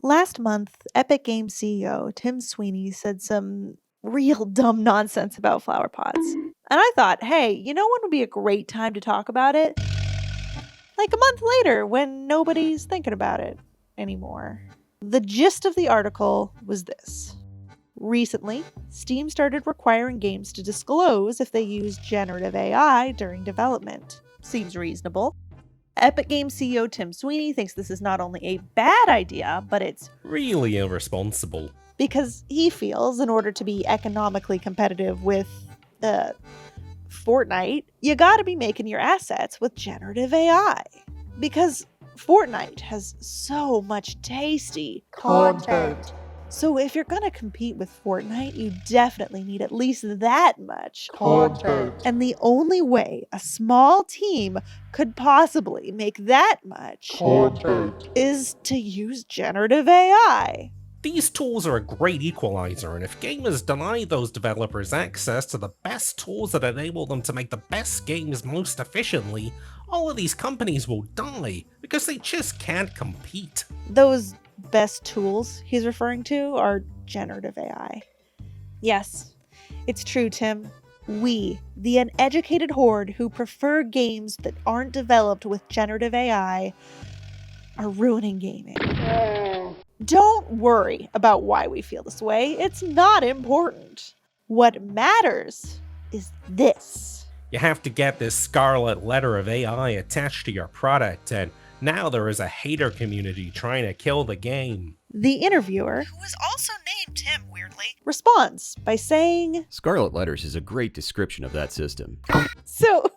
Last month, Epic Games CEO Tim Sweeney said some real dumb nonsense about flower pots. And I thought, hey, you know when would be a great time to talk about it? Like a month later, when nobody's thinking about it anymore. The gist of the article was this. Recently, Steam started requiring games to disclose if they use generative AI during development. Seems reasonable. Epic Games CEO Tim Sweeney thinks this is not only a bad idea, but it's really irresponsible. Because he feels in order to be economically competitive with, Fortnite, you gotta be making your assets with generative AI. Because Fortnite has so much tasty content. So if you're gonna compete with Fortnite, you definitely need at least that much content. And the only way a small team could possibly make that much content is to use generative AI. These tools are a great equalizer, and if gamers deny those developers access to the best tools that enable them to make the best games most efficiently, all of these companies will die, because they just can't compete. Those best tools he's referring to are generative AI. Yes, it's true, Tim. We, the uneducated horde who prefer games that aren't developed with generative AI, are ruining gaming. Don't worry about why we feel this way. It's not important. What matters is this. You have to get this scarlet letter of AI attached to your product, and now there is a hater community trying to kill the game. The interviewer, who is also named Tim weirdly, responds by saying, Scarlet Letters is a great description of that system. So,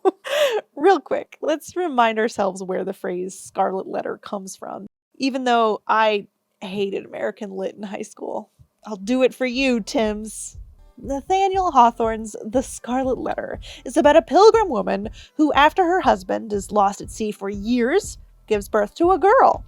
real quick, let's remind ourselves where the phrase scarlet letter comes from. Even though I hated American Lit in high school. I'll do it for you, Tims. Nathaniel Hawthorne's The Scarlet Letter is about a pilgrim woman who, after her husband is lost at sea for years, gives birth to a girl.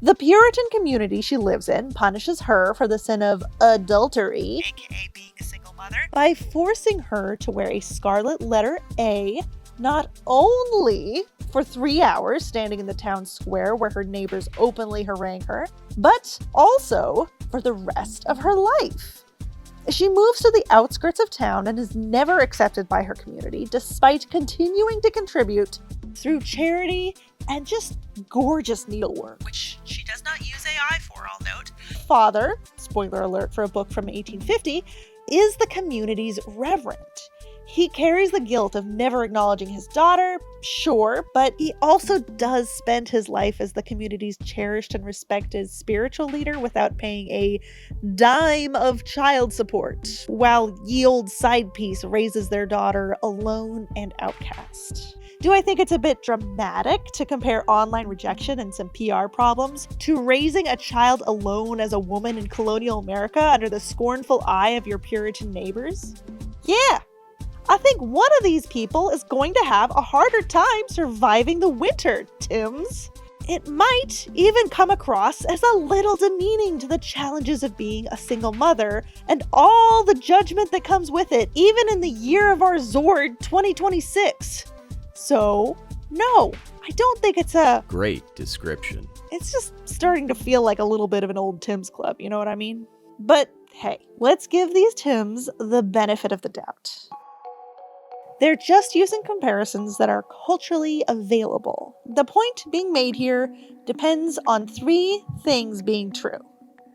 The Puritan community she lives in punishes her for the sin of adultery, aka being a single mother, by forcing her to wear a scarlet letter A, not only for 3 hours standing in the town square where her neighbors openly harangue her, but also for the rest of her life. She moves to the outskirts of town and is never accepted by her community, despite continuing to contribute through charity and just gorgeous needlework, which she does not use AI for, I'll note. Father, spoiler alert for a book from 1850, is the community's reverend. He carries the guilt of never acknowledging his daughter, sure, but he also does spend his life as the community's cherished and respected spiritual leader without paying a dime of child support, while ye old side piece raises their daughter alone and outcast. Do I think it's a bit dramatic to compare online rejection and some PR problems to raising a child alone as a woman in colonial America under the scornful eye of your Puritan neighbors? Yeah. I think one of these people is going to have a harder time surviving the winter, Tims. It might even come across as a little demeaning to the challenges of being a single mother and all the judgment that comes with it, even in the year of our Zord 2026. So, no, I don't think it's a great description. It's just starting to feel like a little bit of an old Tim's club, you know what I mean? But hey, let's give these Tims the benefit of the doubt. They're just using comparisons that are culturally available. The point being made here depends on 3 things being true.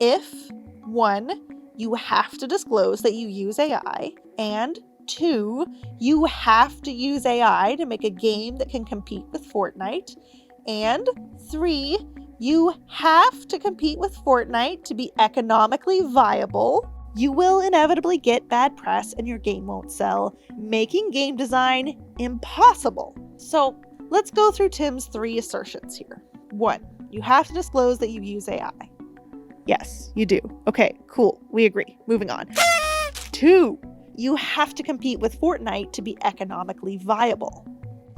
If, 1, you have to disclose that you use AI, and 2, you have to use AI to make a game that can compete with Fortnite, and 3, you have to compete with Fortnite to be economically viable, you will inevitably get bad press and your game won't sell, making game design impossible. So let's go through Tim's 3 assertions here. 1, you have to disclose that you use AI. Yes, you do. Okay, cool. We agree. Moving on. 2, you have to compete with Fortnite to be economically viable.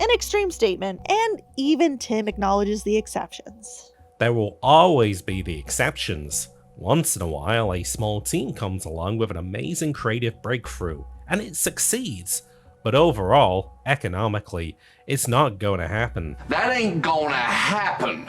An extreme statement, and even Tim acknowledges the exceptions. There will always be the exceptions. Once in a while, a small team comes along with an amazing creative breakthrough, and it succeeds. But overall, economically, it's not going to happen. That ain't gonna happen.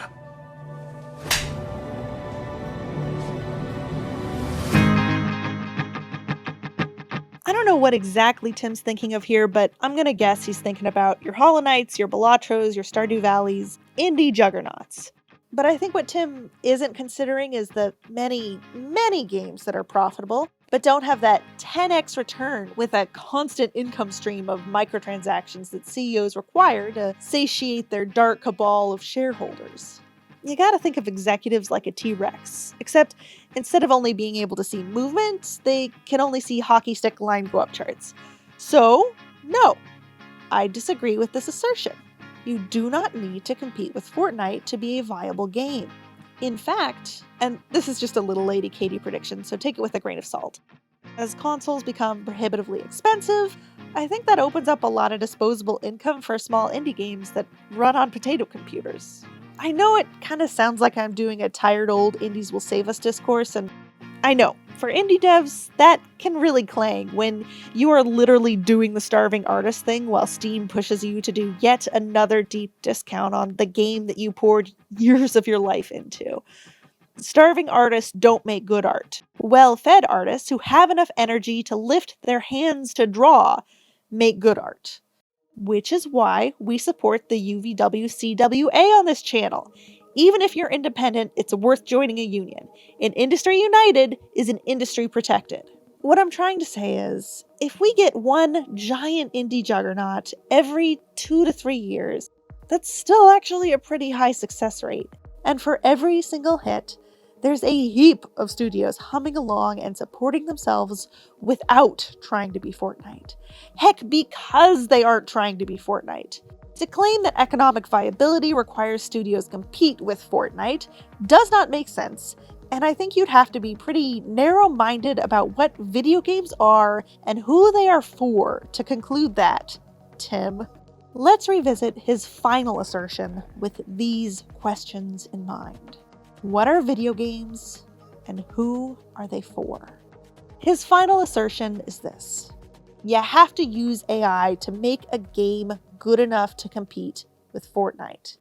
I don't know what exactly Tim's thinking of here, but I'm gonna guess he's thinking about your Hollow Knights, your Balatros, your Stardew Valleys, indie juggernauts. But I think what Tim isn't considering is the many, many games that are profitable, but don't have that 10x return with a constant income stream of microtransactions that CEOs require to satiate their dark cabal of shareholders. You gotta think of executives like a T-Rex, except instead of only being able to see movement, they can only see hockey stick line go up charts. So, no, I disagree with this assertion. You do not need to compete with Fortnite to be a viable game. In fact, and this is just a little Lady Katie prediction, so take it with a grain of salt. As consoles become prohibitively expensive, I think that opens up a lot of disposable income for small indie games that run on potato computers. I know it kind of sounds like I'm doing a tired old indies will save us discourse, and I know, for indie devs, that can really clang when you are literally doing the starving artist thing while Steam pushes you to do yet another deep discount on the game that you poured years of your life into. Starving artists don't make good art. Well-fed artists who have enough energy to lift their hands to draw make good art. Which is why we support the UVWCWA on this channel. Even if you're independent, it's worth joining a union. An industry united is an industry protected. What I'm trying to say is, if we get one giant indie juggernaut every 2 to 3 years, that's still actually a pretty high success rate. And for every single hit, there's a heap of studios humming along and supporting themselves without trying to be Fortnite. Heck, because they aren't trying to be Fortnite. To claim that economic viability requires studios compete with Fortnite does not make sense, and I think you'd have to be pretty narrow-minded about what video games are and who they are for to conclude that, Tim. Let's revisit his final assertion with these questions in mind. What are video games, and who are they for? His final assertion is this. You have to use AI to make a game good enough to compete with Fortnite.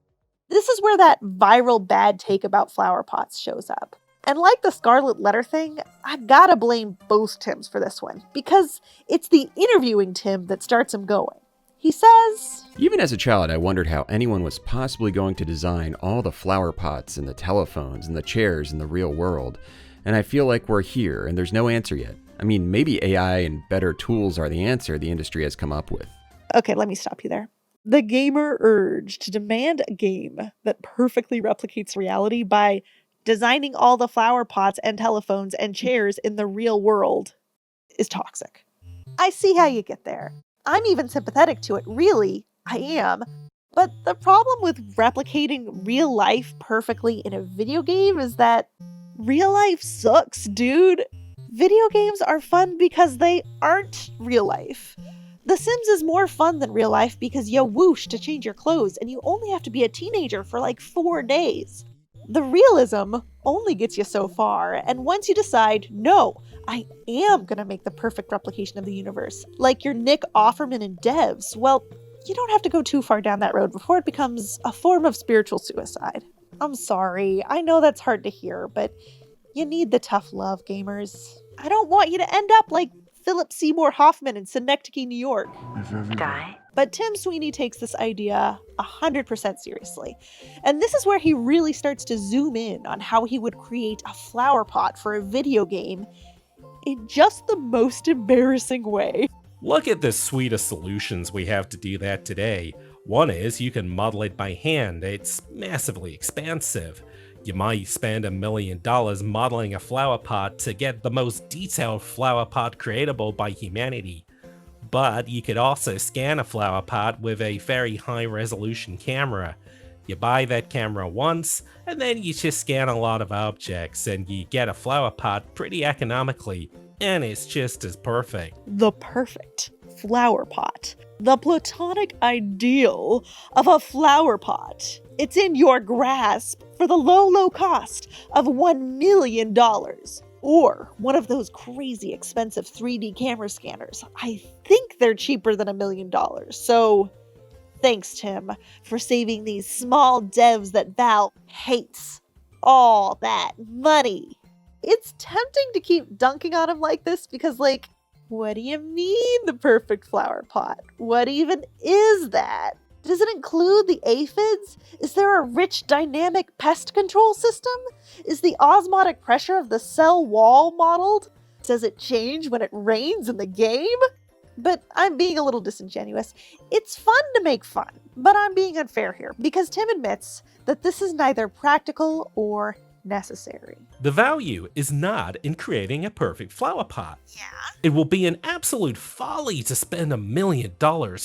This is where that viral bad take about flower pots shows up. And like the Scarlet Letter thing, I gotta blame both Tims for this one, because it's the interviewing Tim that starts him going. He says, Even as a child, I wondered how anyone was possibly going to design all the flower pots and the telephones and the chairs in the real world. And I feel like we're here and there's no answer yet. I mean, maybe AI and better tools are the answer the industry has come up with. Okay, let me stop you there. The gamer urge to demand a game that perfectly replicates reality by designing all the flower pots and telephones and chairs in the real world is toxic. I see how you get there. I'm even sympathetic to it, really, I am. But the problem with replicating real life perfectly in a video game is that real life sucks, dude. Video games are fun because they aren't real life. The Sims is more fun than real life because you whoosh to change your clothes and you only have to be a teenager for like 4 days. The realism only gets you so far, and once you decide, no, I am gonna make the perfect replication of the universe, like your Nick Offerman in Devs, well, you don't have to go too far down that road before it becomes a form of spiritual suicide. I'm sorry, I know that's hard to hear, but you need the tough love, gamers. I don't want you to end up like Philip Seymour Hoffman in Synecdoche, New York. Die. But Tim Sweeney takes this idea 100% seriously. And this is where he really starts to zoom in on how he would create a flower pot for a video game in just the most embarrassing way. Look at the suite of solutions we have to do that today. One is you can model it by hand. It's massively expensive. You might spend $1 million modeling a flower pot to get the most detailed flower pot creatable by humanity. But you could also scan a flower pot with a very high resolution camera. You buy that camera once, and then you just scan a lot of objects, and you get a flower pot pretty economically, and it's just as perfect. The perfect flower pot. The platonic ideal of a flower pot. It's in your grasp for the low, low cost of $1 million. Or one of those crazy expensive 3D camera scanners. I think they're cheaper than $1 million. So thanks, Tim, for saving these small devs that Valve hates all that money. It's tempting to keep dunking on him like this because, like, What do you mean the perfect flower pot? What even is that? Does it include the aphids? Is there a rich dynamic pest control system? Is the osmotic pressure of the cell wall modeled? Does it change when it rains in the game? But I'm being a little disingenuous. It's fun to make fun, but I'm being unfair here because Tim admits that this is neither practical or necessary. The value is not in creating a perfect flower pot. Yeah? It will be an absolute folly to spend $1 million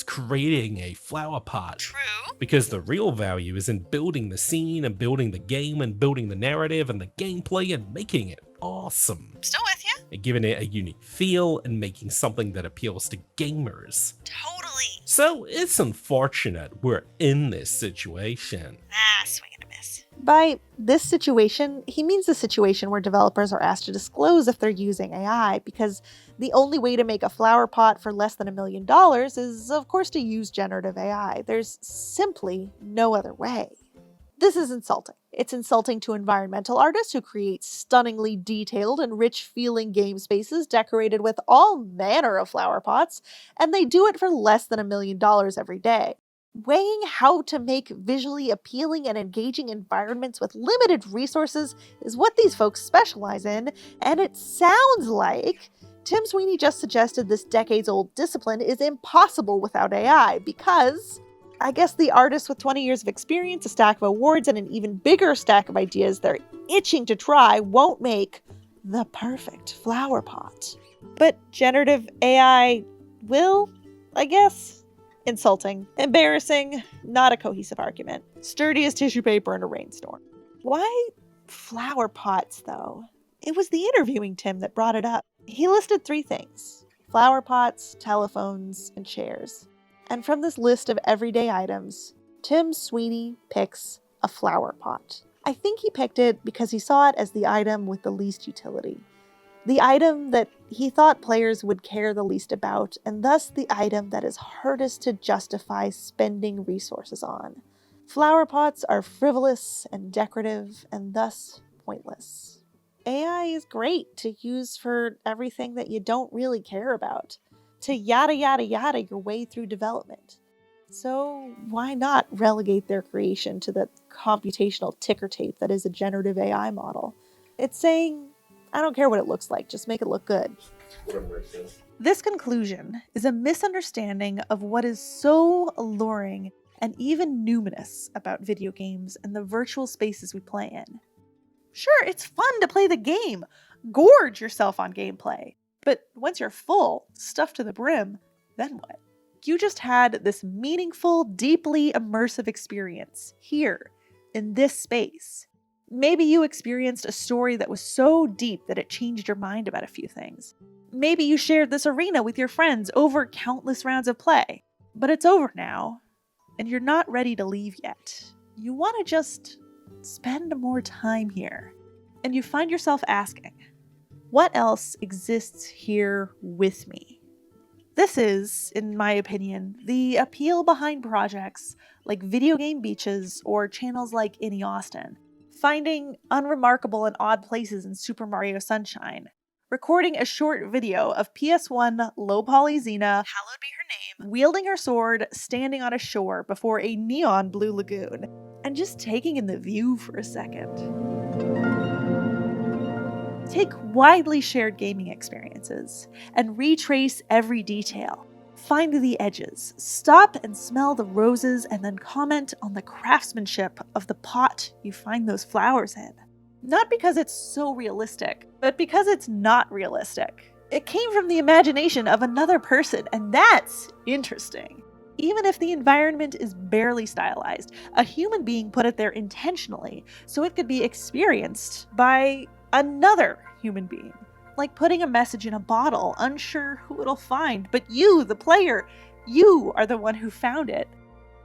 creating a flower pot. True. Because the real value is in building the scene and building the game and building the narrative and the gameplay and making it awesome. Still with you? And giving it a unique feel and making something that appeals to gamers. Totally. So it's unfortunate we're in this situation. Swing and a miss. By this situation, he means the situation where developers are asked to disclose if they're using AI, because the only way to make a flower pot for less than $1 million is, of course, to use generative AI. There's simply no other way. This is insulting. It's insulting to environmental artists who create stunningly detailed and rich-feeling game spaces decorated with all manner of flower pots, and they do it for less than $1 million every day. Weighing how to make visually appealing and engaging environments with limited resources is what these folks specialize in, and it sounds like Tim Sweeney just suggested this decades-old discipline is impossible without AI because I guess the artists with 20 years of experience, a stack of awards, and an even bigger stack of ideas they're itching to try won't make the perfect flower pot. But generative AI will, I guess. Insulting, embarrassing, not a cohesive argument. Sturdy as tissue paper in a rainstorm. Why flower pots, though? It was the interviewing Tim that brought it up. He listed 3 things: flower pots, telephones, and chairs. And from this list of everyday items, Tim Sweeney picks a flower pot. I think he picked it because he saw it as the item with the least utility. The item that he thought players would care the least about, and thus the item that is hardest to justify spending resources on. Flower pots are frivolous and decorative, and thus pointless. AI is great to use for everything that you don't really care about, to yada yada yada your way through development. So why not relegate their creation to the computational ticker tape that is a generative AI model? It's saying, I don't care what it looks like, just make it look good. This conclusion is a misunderstanding of what is so alluring and even numinous about video games and the virtual spaces we play in. Sure, it's fun to play the game. Gorge yourself on gameplay. But once you're full, stuffed to the brim, then what? You just had this meaningful, deeply immersive experience here, in this space. Maybe you experienced a story that was so deep that it changed your mind about a few things. Maybe you shared this arena with your friends over countless rounds of play. But it's over now, and you're not ready to leave yet. You want to just spend more time here. And you find yourself asking, what else exists here with me? This is, in my opinion, the appeal behind projects like Video Game Beaches or channels like Innie Austin. Finding unremarkable and odd places in Super Mario Sunshine, recording a short video of PS1 low poly Xena, hallowed be her name, wielding her sword, standing on a shore before a neon blue lagoon, and just taking in the view for a second. Take widely shared gaming experiences and retrace every detail. Find the edges, stop and smell the roses, and then comment on the craftsmanship of the pot you find those flowers in. Not because it's so realistic, but because it's not realistic. It came from the imagination of another person, and that's interesting. Even if the environment is barely stylized, a human being put it there intentionally so it could be experienced by another human being. Like putting a message in a bottle, unsure who it'll find, but you, the player, you are the one who found it.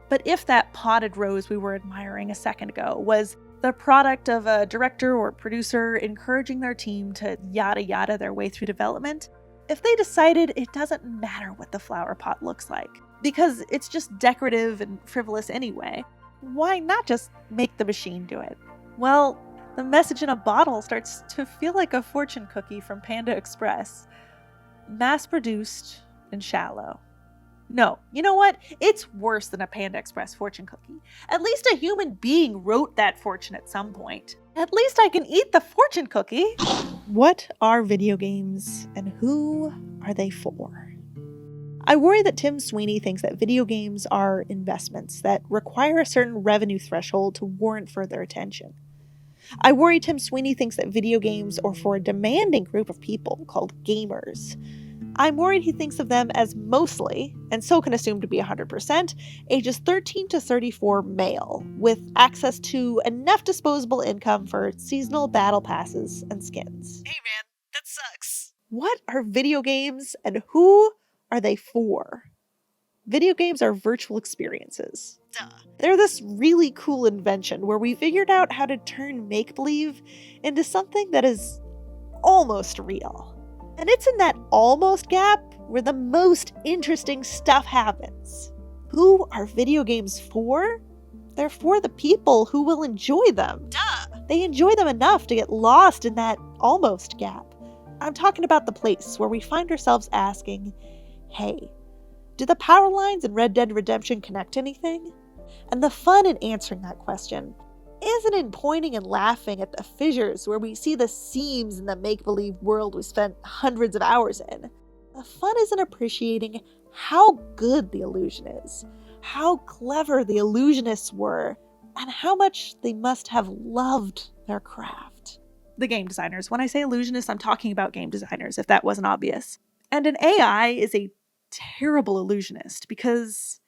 But if that potted rose we were admiring a second ago was the product of a director or producer encouraging their team to yada yada their way through development, if they decided it doesn't matter what the flower pot looks like, because it's just decorative and frivolous anyway, why not just make the machine do it? Well, the message in a bottle starts to feel like a fortune cookie from Panda Express. mass-produced and shallow. No, you know what? It's worse than a Panda Express fortune cookie. At least a human being wrote that fortune at some point. At least I can eat the fortune cookie. What are video games and who are they for? I worry that Tim Sweeney thinks that video games are investments that require a certain revenue threshold to warrant further attention. I worry Tim Sweeney thinks that video games are for a demanding group of people called gamers. I'm worried he thinks of them as mostly, and so can assume to be 100%, ages 13 to 34 male, with access to enough disposable income for seasonal battle passes and skins. Hey man, that sucks. What are video games and who are they for? Video games are virtual experiences. Duh. They're this really cool invention where we figured out how to turn make-believe into something that is almost real. And it's in that almost gap where the most interesting stuff happens. Who are video games for? They're for the people who will enjoy them. Duh! They enjoy them enough to get lost in that almost gap. I'm talking about the place where we find ourselves asking, hey, do the power lines in Red Dead Redemption connect anything? And the fun in answering that question isn't in pointing and laughing at the fissures where we see the seams in the make-believe world we spent hundreds of hours in. The fun is in appreciating how good the illusion is, how clever the illusionists were, and how much they must have loved their craft. The game designers. When I say illusionists, I'm talking about game designers, if that wasn't obvious. And an AI is a terrible illusionist because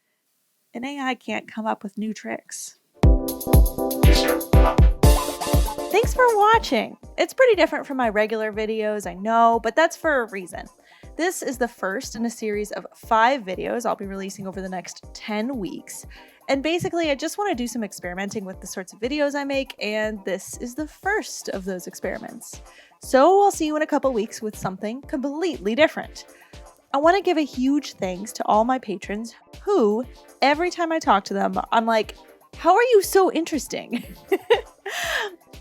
an AI can't come up with new tricks. Thanks for watching. It's pretty different from my regular videos, I know, but that's for a reason. This is the first in a series of 5 videos I'll be releasing over the next 10 weeks. And basically, I just want to do some experimenting with the sorts of videos I make, and this is the first of those experiments. So I'll see you in a couple weeks with something completely different. I want to give a huge thanks to all my patrons who, every time I talk to them, I'm like, how are you so interesting?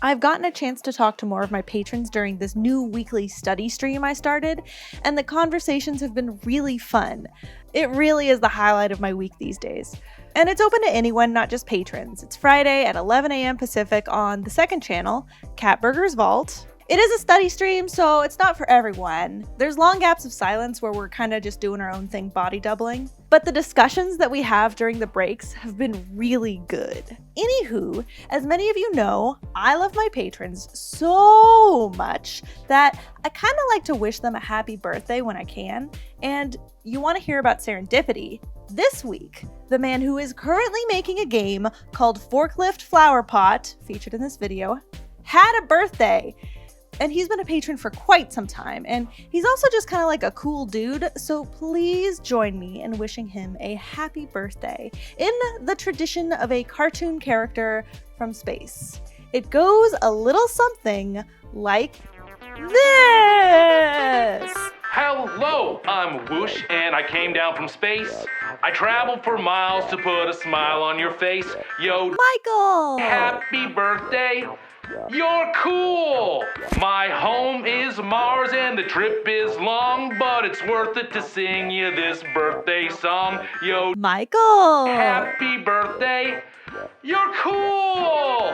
I've gotten a chance to talk to more of my patrons during this new weekly study stream I started, and the conversations have been really fun. It really is the highlight of my week these days. And it's open to anyone, not just patrons. It's Friday at 11 a.m. Pacific on the second channel, Catburger's Vault. It is a study stream, so it's not for everyone. There's long gaps of silence where we're kind of just doing our own thing, body doubling. But the discussions that we have during the breaks have been really good. Anywho, as many of you know, I love my patrons so much that I kind of like to wish them a happy birthday when I can. And you want to hear about serendipity? This week, the man who is currently making a game called Forklift Flower Pot, featured in this video, had a birthday. And he's been a patron for quite some time, and he's also just kind of like a cool dude, so please join me in wishing him a happy birthday in the tradition of a cartoon character from space. It goes a little something like this! Hello, I'm Whoosh, and I came down from space. I traveled for miles to put a smile on your face. Yo, Michael! happy birthday! You're cool! My home is Mars and the trip is long, but it's worth it to sing you this birthday song. Yo, Michael! happy birthday! You're cool!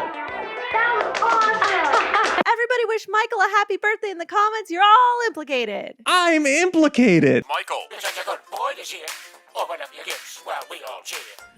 That was awesome! Everybody wish Michael a happy birthday in the comments. You're all implicated. I'm implicated. Michael. You're such a good boy this year. Open up your gifts while we all cheer.